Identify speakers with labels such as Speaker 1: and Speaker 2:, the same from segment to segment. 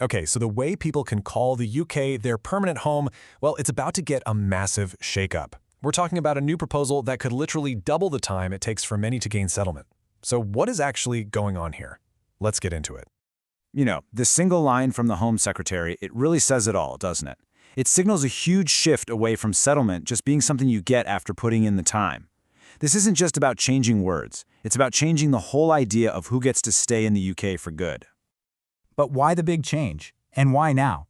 Speaker 1: Okay, so the way people can call the UK their permanent home, well, it's about to get a massive shakeup. We're talking about a new proposal that could literally double the time it takes for many to gain settlement. So what is actually going on here? Let's get into it.
Speaker 2: You know, this single line from the Home Secretary, it really says it all, doesn't it? It signals a huge shift away from settlement just being something you get after putting in the time. This isn't just about changing words. It's about changing the whole idea of who gets to stay in the UK for good.
Speaker 3: But why the big change? And why now?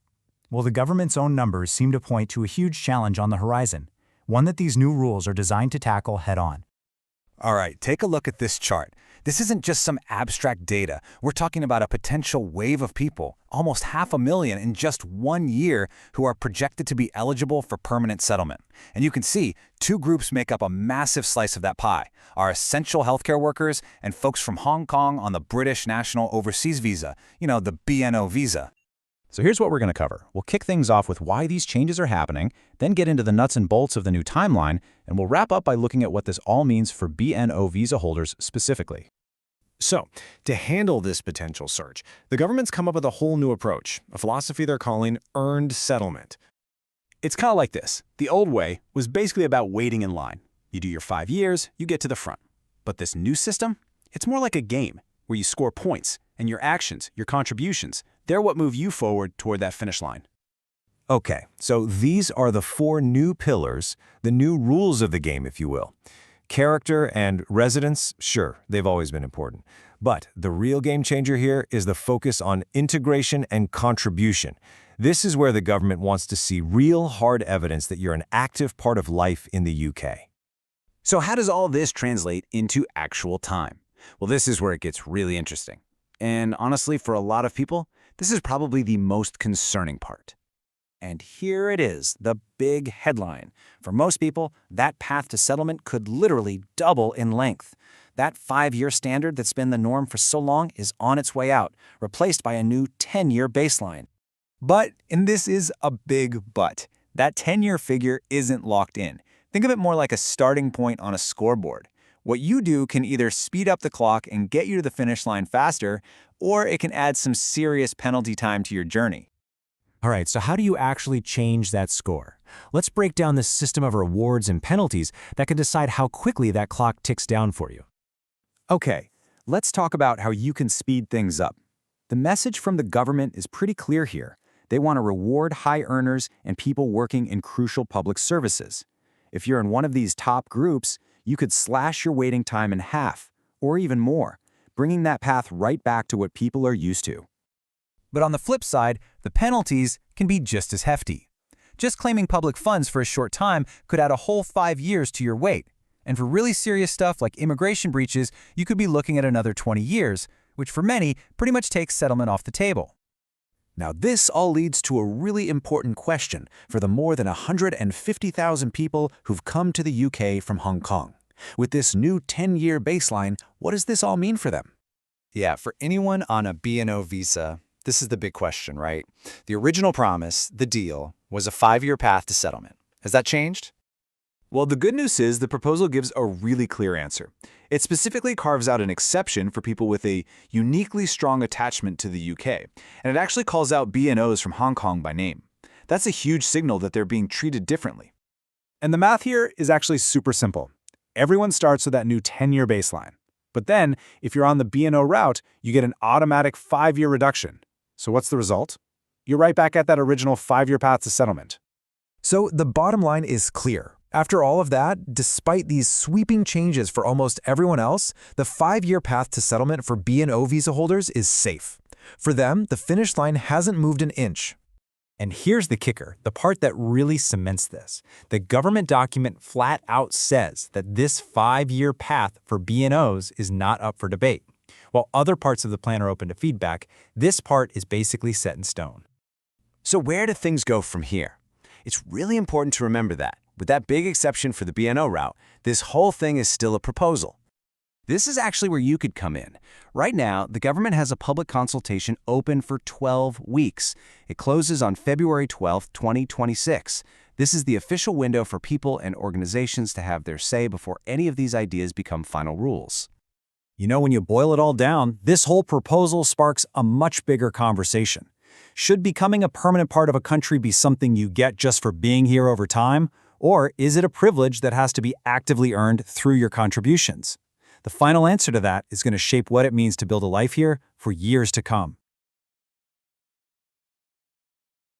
Speaker 3: Well, the government's own numbers seem to point to a huge challenge on the horizon, one that these new rules are designed to tackle head-on.
Speaker 4: All right, take a look at this chart. This isn't just some abstract data. We're talking about a potential wave of people, almost 500,000 in just 1 year, who are projected to be eligible for permanent settlement. And you can see two groups make up a massive slice of that pie: our essential healthcare workers and folks from Hong Kong on the British National Overseas Visa, the BNO visa.
Speaker 2: So here's what we're going to cover. We'll kick things off with why these changes are happening, then get into the nuts and bolts of the new timeline, and we'll wrap up by looking at what this all means for BNO visa holders specifically.
Speaker 1: So, to handle this potential surge, the government's come up with a whole new approach, a philosophy they're calling earned settlement.
Speaker 5: It's kind of like this. The old way was basically about waiting in line. You do your 5 years, you get to the front. But this new system, it's more like a game where you score points, and your actions, your contributions, they're what move you forward toward that finish line.
Speaker 4: Okay, so these are the 4 new pillars, the new rules of the game, if you will. Character and residence, sure, they've always been important. But the real game changer here is the focus on integration and contribution. This is where the government wants to see real hard evidence that you're an active part of life in the UK.
Speaker 5: So how does all this translate into actual time? Well, this is where it gets really interesting. And honestly, for a lot of people, this is probably the most concerning part. And here it is, the big headline. For most people, that path to settlement could literally double in length. That 5-year standard that's been the norm for so long is on its way out, replaced by a new 10-year baseline.
Speaker 4: But, and this is a big but, that 10-year figure isn't locked in. Think of it more like a starting point on a scoreboard. What you do can either speed up the clock and get you to the finish line faster, or it can add some serious penalty time to your journey.
Speaker 2: All right, so how do you actually change that score? Let's break down this system of rewards and penalties that can decide how quickly that clock ticks down for you.
Speaker 4: Okay, let's talk about how you can speed things up. The message from the government is pretty clear here. They want to reward high earners and people working in crucial public services. If you're in one of these top groups, you could slash your waiting time in half, or even more, bringing that path right back to what people are used to. But on the flip side, the penalties can be just as hefty. Just claiming public funds for a short time could add a whole 5 years to your wait. And for really serious stuff like immigration breaches, you could be looking at another 20 years, which for many pretty much takes settlement off the table.
Speaker 5: Now this all leads to a really important question for the more than 150,000 people who've come to the UK from Hong Kong. With this new 10-year baseline, what does this all mean for them?
Speaker 4: Yeah, for anyone on a BNO visa, this is the big question, right? The original promise, the deal, was a 5-year path to settlement. Has that changed?
Speaker 5: Well, the good news is the proposal gives a really clear answer. It specifically carves out an exception for people with a uniquely strong attachment to the UK, and it actually calls out BNOs from Hong Kong by name. That's a huge signal that they're being treated differently. And the math here is actually super simple. Everyone starts with that new 10-year baseline. But then, if you're on the BNO route, you get an automatic 5-year reduction. So what's the result? You're right back at that original 5-year path to settlement.
Speaker 1: So the bottom line is clear. After all of that, despite these sweeping changes for almost everyone else, the 5-year path to settlement for BNO visa holders is safe. For them, the finish line hasn't moved an inch.
Speaker 3: And here's the kicker, the part that really cements this. The government document flat out says that this 5-year path for BNOs is not up for debate. While other parts of the plan are open to feedback, this part is basically set in stone.
Speaker 5: So where do things go from here? It's really important to remember that, with that big exception for the BNO route, this whole thing is still a proposal. This is actually where you could come in. Right now, the government has a public consultation open for 12 weeks. It closes on February 12, 2026. This is the official window for people and organizations to have their say before any of these ideas become final rules.
Speaker 2: You know, when you boil it all down, this whole proposal sparks a much bigger conversation.
Speaker 3: Should becoming a permanent part of a country be something you get just for being here over time? Or is it a privilege that has to be actively earned through your contributions? The final answer to that is going to shape what it means to build a life here for years to come.